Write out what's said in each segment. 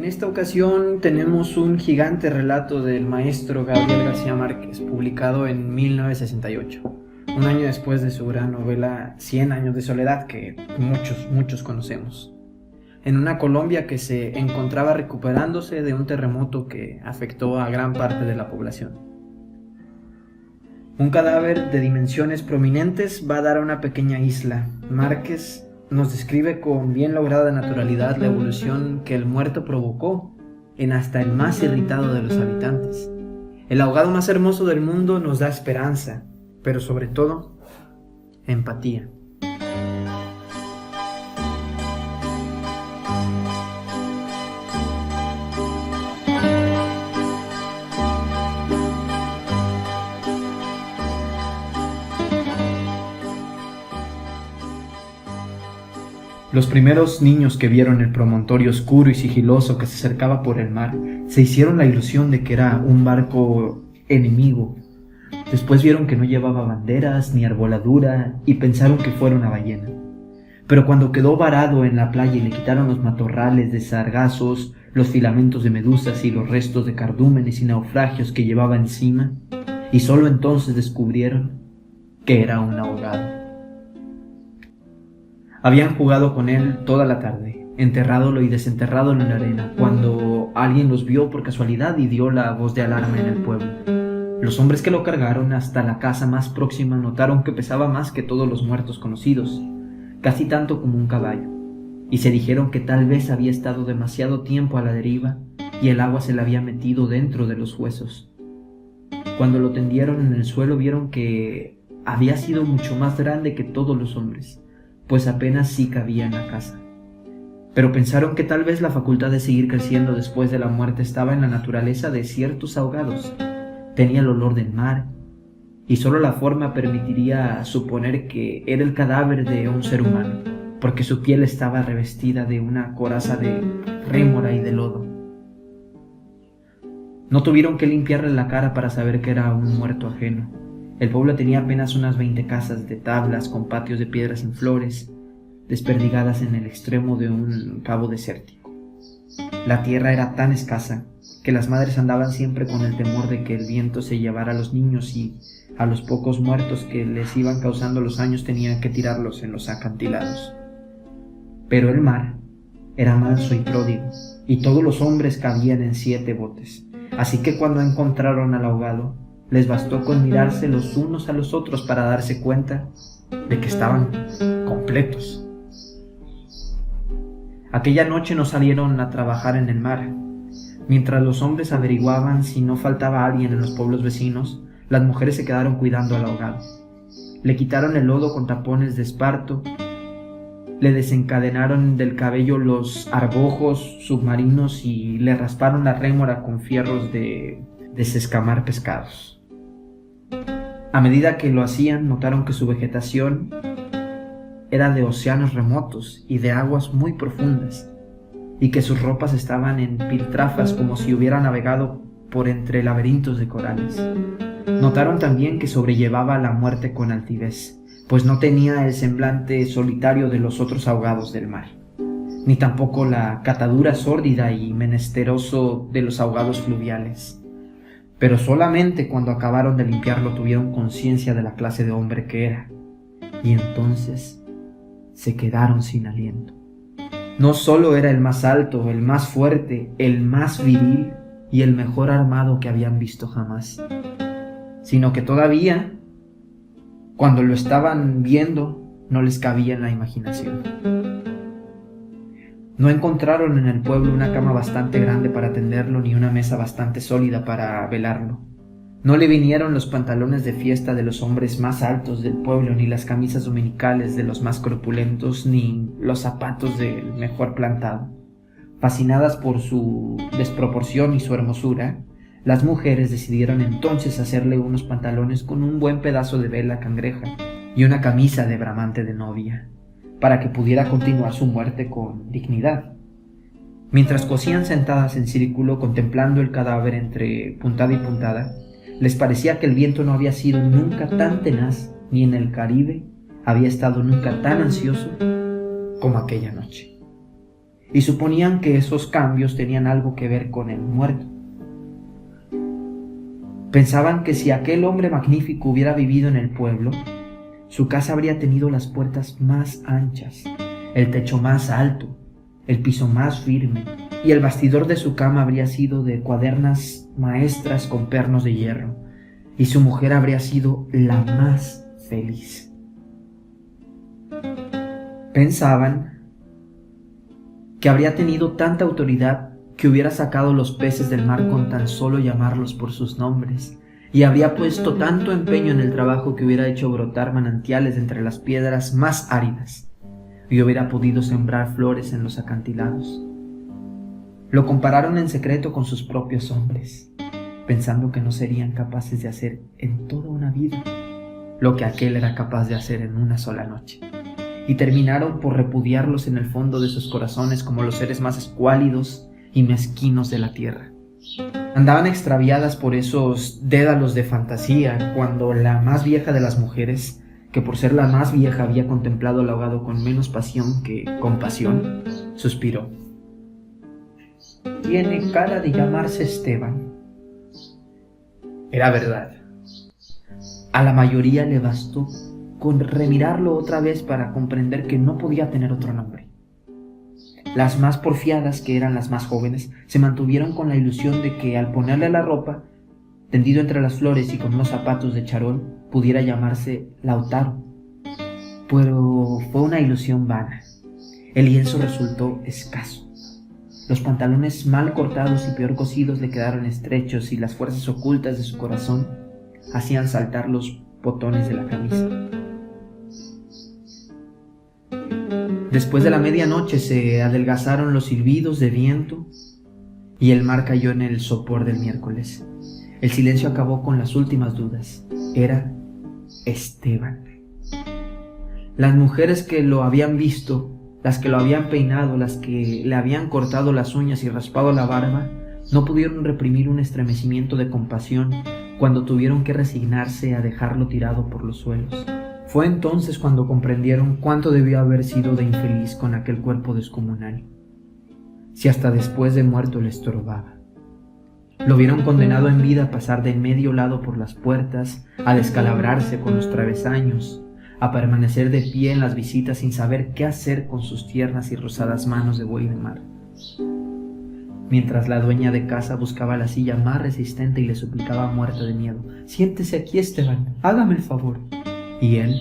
En esta ocasión tenemos un gigante relato del maestro Gabriel García Márquez, publicado en 1968, un año después de su gran novela 100 años de soledad, que muchos conocemos. En una Colombia que se encontraba recuperándose de un terremoto que afectó a gran parte de la población. Un cadáver de dimensiones prominentes va a dar a una pequeña isla. Márquez nos describe con bien lograda naturalidad la evolución que el muerto provocó en hasta el más irritado de los habitantes. El ahogado más hermoso del mundo nos da esperanza, pero sobre todo, empatía. Los primeros niños que vieron el promontorio oscuro y sigiloso que se acercaba por el mar se hicieron la ilusión de que era un barco enemigo. Después vieron que no llevaba banderas ni arboladura y pensaron que fuera una ballena. Pero cuando quedó varado en la playa y le quitaron los matorrales de sargazos, los filamentos de medusas y los restos de cardúmenes y naufragios que llevaba encima, y solo entonces descubrieron que era un ahogado. Habían jugado con él toda la tarde, enterrádolo y desenterrádolo en la arena, cuando alguien los vio por casualidad y dio la voz de alarma en el pueblo. Los hombres que lo cargaron hasta la casa más próxima notaron que pesaba más que todos los muertos conocidos, casi tanto como un caballo, y se dijeron que tal vez había estado demasiado tiempo a la deriva y el agua se le había metido dentro de los huesos. Cuando lo tendieron en el suelo vieron que había sido mucho más grande que todos los hombres, pues apenas sí cabía en la casa. Pero pensaron que tal vez la facultad de seguir creciendo después de la muerte estaba en la naturaleza de ciertos ahogados. Tenía el olor del mar, y solo la forma permitiría suponer que era el cadáver de un ser humano, porque su piel estaba revestida de una coraza de rémora y de lodo. No tuvieron que limpiarle la cara para saber que era un muerto ajeno. El pueblo tenía apenas unas 20 casas de tablas con patios de piedras sin flores, desperdigadas en el extremo de un cabo desértico. La tierra era tan escasa que las madres andaban siempre con el temor de que el viento se llevara a los niños y a los pocos muertos que les iban causando los años tenían que tirarlos en los acantilados. Pero el mar era manso y pródigo, y todos los hombres cabían en 7 botes, así que cuando encontraron al ahogado, les bastó con mirarse los unos a los otros para darse cuenta de que estaban completos. Aquella noche no salieron a trabajar en el mar. Mientras los hombres averiguaban si no faltaba alguien en los pueblos vecinos, las mujeres se quedaron cuidando al ahogado. Le quitaron el lodo con tapones de esparto, le desencadenaron del cabello los argojos submarinos y le rasparon la rémora con fierros de desescamar pescados. A medida que lo hacían, notaron que su vegetación era de océanos remotos y de aguas muy profundas, y que sus ropas estaban en piltrafas como si hubiera navegado por entre laberintos de corales. Notaron también que sobrellevaba la muerte con altivez, pues no tenía el semblante solitario de los otros ahogados del mar, ni tampoco la catadura sórdida y menesteroso de los ahogados fluviales. Pero solamente cuando acabaron de limpiarlo tuvieron conciencia de la clase de hombre que era, y entonces se quedaron sin aliento. No solo era el más alto, el más fuerte, el más viril y el mejor armado que habían visto jamás, sino que todavía, cuando lo estaban viendo, no les cabía en la imaginación. No encontraron en el pueblo una cama bastante grande para tenderlo ni una mesa bastante sólida para velarlo. No le vinieron los pantalones de fiesta de los hombres más altos del pueblo, ni las camisas dominicales de los más corpulentos, ni los zapatos del mejor plantado. Fascinadas por su desproporción y su hermosura, las mujeres decidieron entonces hacerle unos pantalones con un buen pedazo de vela cangreja y una camisa de bramante de novia, para que pudiera continuar su muerte con dignidad. Mientras cosían sentadas en círculo contemplando el cadáver entre puntada y puntada, les parecía que el viento no había sido nunca tan tenaz, ni en el Caribe había estado nunca tan ansioso como aquella noche. y suponían que esos cambios tenían algo que ver con el muerto. Pensaban que si aquel hombre magnífico hubiera vivido en el pueblo, su casa habría tenido las puertas más anchas, el techo más alto, el piso más firme, y el bastidor de su cama habría sido de cuadernas maestras con pernos de hierro, y su mujer habría sido la más feliz. Pensaban que habría tenido tanta autoridad que hubiera sacado los peces del mar con tan solo llamarlos por sus nombres, y habría puesto tanto empeño en el trabajo que hubiera hecho brotar manantiales entre las piedras más áridas, y hubiera podido sembrar flores en los acantilados. Lo compararon en secreto con sus propios hombres, pensando que no serían capaces de hacer en toda una vida lo que aquel era capaz de hacer en una sola noche, y terminaron por repudiarlos en el fondo de sus corazones como los seres más escuálidos y mezquinos de la tierra. Andaban extraviadas por esos dédalos de fantasía cuando la más vieja de las mujeres, que por ser la más vieja había contemplado al ahogado con menos pasión que compasión, suspiró. «Tiene cara de llamarse Esteban». Era verdad. A la mayoría le bastó con remirarlo otra vez para comprender que no podía tener otro nombre. Las más porfiadas, que eran las más jóvenes, se mantuvieron con la ilusión de que al ponerle la ropa, tendido entre las flores y con unos zapatos de charol, pudiera llamarse Lautaro. Pero fue una ilusión vana. El lienzo resultó escaso. Los pantalones mal cortados y peor cosidos le quedaron estrechos y las fuerzas ocultas de su corazón hacían saltar los botones de la camisa. Después de la medianoche se adelgazaron los silbidos de viento y el mar cayó en el sopor del miércoles. El silencio acabó con las últimas dudas. Era Esteban. Las mujeres que lo habían visto, las que lo habían peinado, las que le habían cortado las uñas y raspado la barba, no pudieron reprimir un estremecimiento de compasión cuando tuvieron que resignarse a dejarlo tirado por los suelos. Fue entonces cuando comprendieron cuánto debió haber sido de infeliz con aquel cuerpo descomunal, si hasta después de muerto le estorbaba. Lo vieron condenado en vida a pasar de medio lado por las puertas, a descalabrarse con los travesaños, a permanecer de pie en las visitas sin saber qué hacer con sus tiernas y rosadas manos de buey de mar. Mientras la dueña de casa buscaba la silla más resistente y le suplicaba muerta de miedo: «Siéntese aquí, Esteban, hágame el favor». Y él,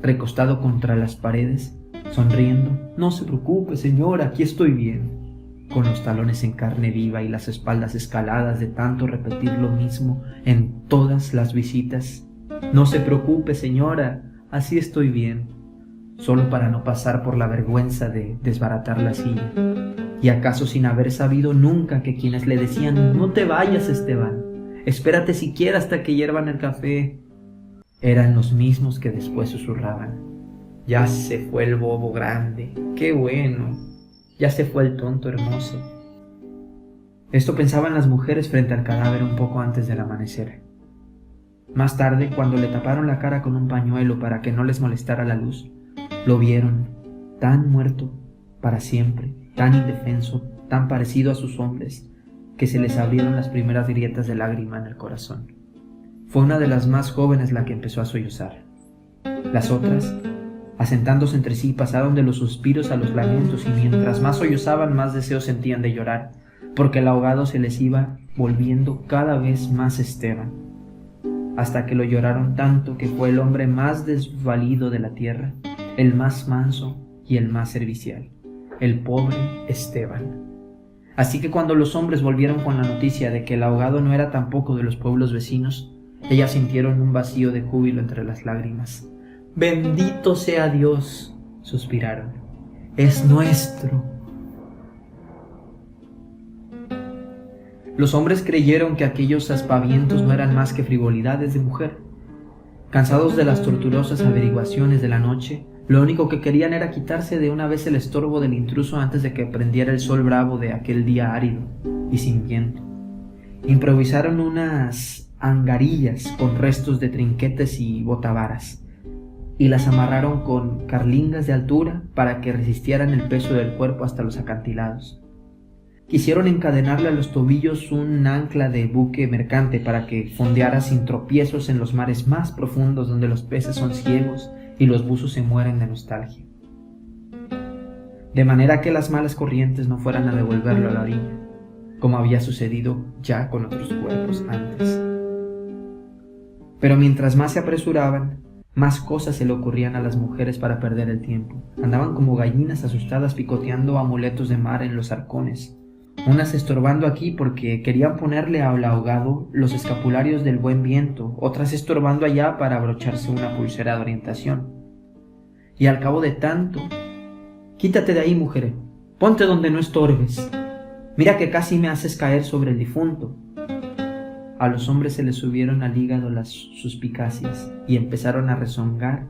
recostado contra las paredes, sonriendo: «No se preocupe, señora, aquí estoy bien», con los talones en carne viva y las espaldas escaladas de tanto repetir lo mismo en todas las visitas. «No se preocupe, señora, así estoy bien», solo para no pasar por la vergüenza de desbaratar la silla, y acaso sin haber sabido nunca que quienes le decían «No te vayas, Esteban, espérate siquiera hasta que hiervan el café», eran los mismos que después susurraban: «Ya se fue el bobo grande, qué bueno, ya se fue el tonto hermoso». Esto pensaban las mujeres frente al cadáver un poco antes del amanecer. Más tarde, cuando le taparon la cara con un pañuelo para que no les molestara la luz, lo vieron tan muerto para siempre, tan indefenso, tan parecido a sus hombres, que se les abrieron las primeras grietas de lágrima en el corazón. Fue una de las más jóvenes la que empezó a sollozar. Las otras, asentándose entre sí, pasaron de los suspiros a los lamentos, y mientras más sollozaban, más deseo sentían de llorar, porque el ahogado se les iba volviendo cada vez más Esteban, hasta que lo lloraron tanto que fue el hombre más desvalido de la tierra, el más manso y el más servicial, el pobre Esteban. Así que cuando los hombres volvieron con la noticia de que el ahogado no era tampoco de los pueblos vecinos, ellas sintieron un vacío de júbilo entre las lágrimas. «Bendito sea Dios», suspiraron, «es nuestro». Los hombres creyeron que aquellos aspavientos no eran más que frivolidades de mujer. Cansados de las torturosas averiguaciones de la noche, lo único que querían era quitarse de una vez el estorbo del intruso antes de que prendiera el sol bravo de aquel día árido y sin viento. Improvisaron unas angarillas con restos de trinquetes y botavaras, y las amarraron con carlingas de altura para que resistieran el peso del cuerpo hasta los acantilados. Quisieron encadenarle a los tobillos un ancla de buque mercante para que fondeara sin tropiezos en los mares más profundos donde los peces son ciegos y los buzos se mueren de nostalgia. De manera que las malas corrientes no fueran a devolverlo a la orilla, como había sucedido ya con otros cuerpos antes. Pero mientras más se apresuraban, más cosas se le ocurrían a las mujeres para perder el tiempo. Andaban como gallinas asustadas picoteando amuletos de mar en los arcones, unas estorbando aquí porque querían ponerle al ahogado los escapularios del buen viento, otras estorbando allá para abrocharse una pulsera de orientación. Y al cabo de tanto: «Quítate de ahí, mujer, ponte donde no estorbes. Mira que casi me haces caer sobre el difunto». A los hombres se les subieron al hígado las suspicacias y empezaron a rezongar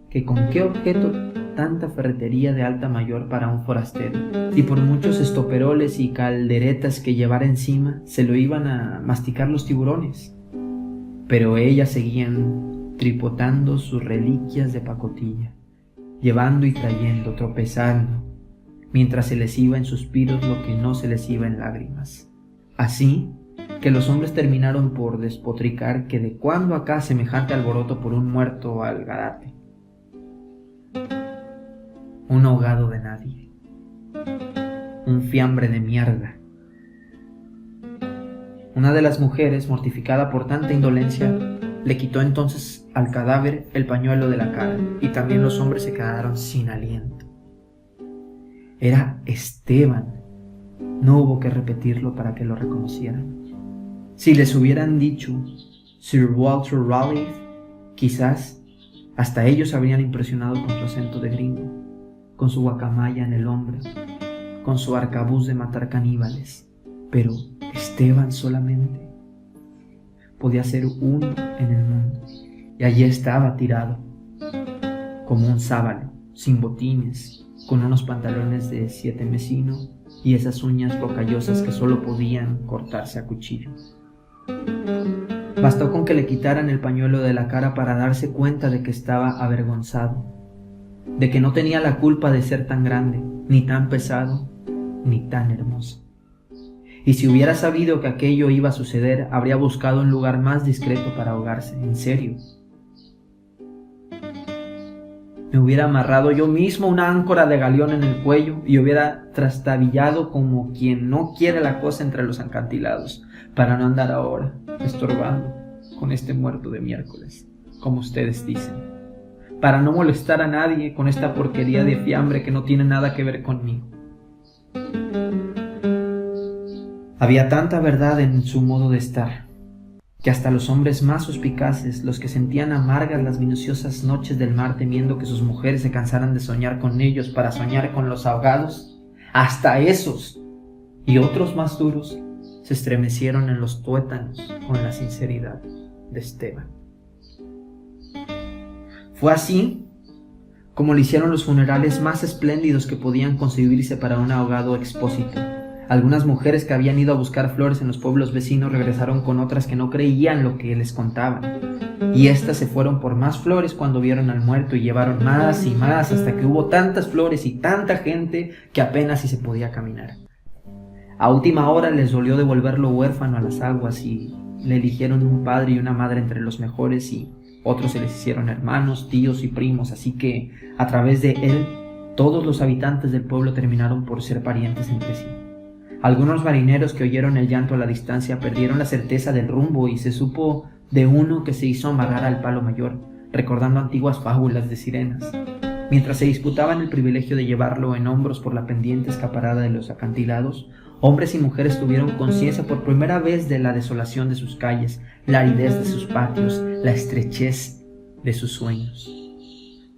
que con qué objeto tanta ferretería de alta mayor para un forastero, y por muchos estoperoles y calderetas que llevara encima se lo iban a masticar los tiburones. Pero ellas seguían tripotando sus reliquias de pacotilla, llevando y trayendo, tropezando, mientras se les iba en suspiros lo que no se les iba en lágrimas. Así que los hombres terminaron por despotricar que de cuándo acá semejante alboroto por un muerto al garate. Un ahogado de nadie, un fiambre de mierda. Una de las mujeres, mortificada por tanta indolencia, le quitó entonces al cadáver el pañuelo de la cara, y también los hombres se quedaron sin aliento. Era Esteban. No hubo que repetirlo para que lo reconocieran. Si les hubieran dicho Sir Walter Raleigh, quizás hasta ellos habrían impresionado con su acento de gringo, con su guacamaya en el hombro, con su arcabuz de matar caníbales. Pero Esteban solamente podía ser uno en el mundo, y allí estaba tirado, como un sábalo, sin botines, con unos pantalones de 7 mesino y esas uñas rocallosas que solo podían cortarse a cuchillo. Bastó con que le quitaran el pañuelo de la cara para darse cuenta de que estaba avergonzado, de que no tenía la culpa de ser tan grande, ni tan pesado, ni tan hermoso. Y si hubiera sabido que aquello iba a suceder, habría buscado un lugar más discreto para ahogarse, en serio. Me hubiera amarrado yo mismo una áncora de galeón en el cuello y hubiera trastabillado como quien no quiere la cosa entre los acantilados, para no andar ahora estorbando con este muerto de miércoles, como ustedes dicen, para no molestar a nadie con esta porquería de fiambre que no tiene nada que ver conmigo. Había tanta verdad en su modo de estar, que hasta los hombres más suspicaces, los que sentían amargas las minuciosas noches del mar temiendo que sus mujeres se cansaran de soñar con ellos para soñar con los ahogados, hasta esos y otros más duros se estremecieron en los tuétanos con la sinceridad de Esteban. Fue así como le hicieron los funerales más espléndidos que podían concebirse para un ahogado expósito. Algunas mujeres que habían ido a buscar flores en los pueblos vecinos regresaron con otras que no creían lo que les contaban, y éstas se fueron por más flores cuando vieron al muerto y llevaron más y más hasta que hubo tantas flores y tanta gente que apenas si se podía caminar. A última hora les dolió devolverlo huérfano a las aguas y le eligieron un padre y una madre entre los mejores, y otros se les hicieron hermanos, tíos y primos, así que a través de él todos los habitantes del pueblo terminaron por ser parientes entre sí. Algunos marineros que oyeron el llanto a la distancia perdieron la certeza del rumbo y se supo de uno que se hizo amarrar al palo mayor, recordando antiguas fábulas de sirenas, mientras se disputaban el privilegio de llevarlo en hombros por la pendiente escaparada de los acantilados. Hombres y mujeres tuvieron conciencia por primera vez de la desolación de sus calles, la aridez de sus patios, la estrechez de sus sueños,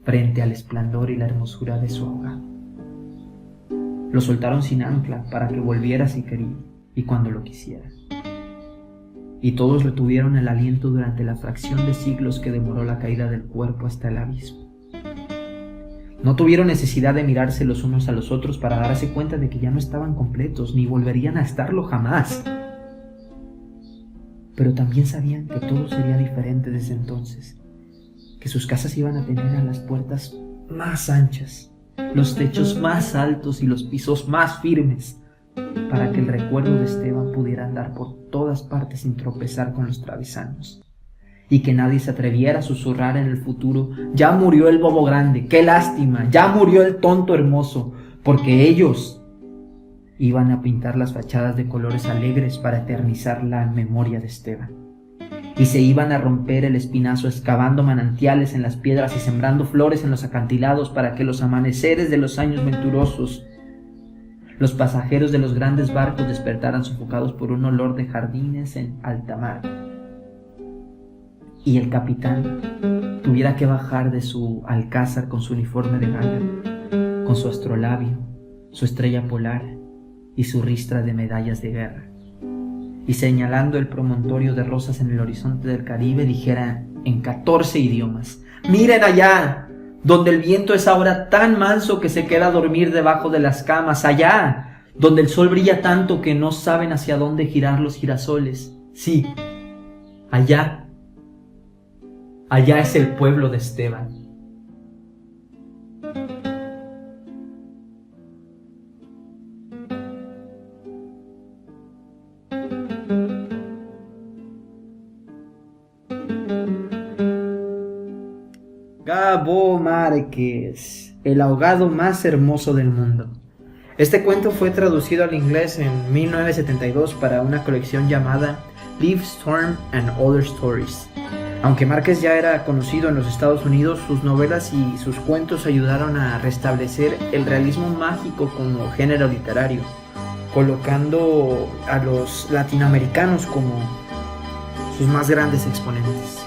frente al esplendor y la hermosura de su ahogado. Lo soltaron sin ancla para que volviera si quería y cuando lo quisiera. Y todos retuvieron el aliento durante la fracción de siglos que demoró la caída del cuerpo hasta el abismo. No tuvieron necesidad de mirarse los unos a los otros para darse cuenta de que ya no estaban completos, ni volverían a estarlo jamás. Pero también sabían que todo sería diferente desde entonces, que que sus casas iban a tener a las puertas más anchas, los techos más altos y los pisos más firmes, para que el recuerdo de Esteban pudiera andar por todas partes sin tropezar con los travesaños, y que nadie se atreviera a susurrar en el futuro: ya murió el bobo grande, qué lástima, ya murió el tonto hermoso, porque ellos iban a pintar las fachadas de colores alegres para eternizar la memoria de Esteban, y se iban a romper el espinazo excavando manantiales en las piedras y sembrando flores en los acantilados, para que los amaneceres de los años venturosos, los pasajeros de los grandes barcos despertaran sofocados por un olor de jardines en alta mar, y el capitán tuviera que bajar de su alcázar con su uniforme de gala, con su astrolabio, su estrella polar y su ristra de medallas de guerra, y señalando el promontorio de rosas en el horizonte del Caribe, dijera en 14 idiomas: miren allá, donde el viento es ahora tan manso que se queda a dormir debajo de las camas, allá, donde el sol brilla tanto que no saben hacia dónde girar los girasoles. Sí, allá es el pueblo de Esteban. Gabo Márquez, el ahogado más hermoso del mundo. Este cuento fue traducido al inglés en 1972 para una colección llamada Liv Storm and Other Stories. Aunque Márquez ya era conocido en los Estados Unidos, sus novelas y sus cuentos ayudaron a restablecer el realismo mágico como género literario, colocando a los latinoamericanos como sus más grandes exponentes.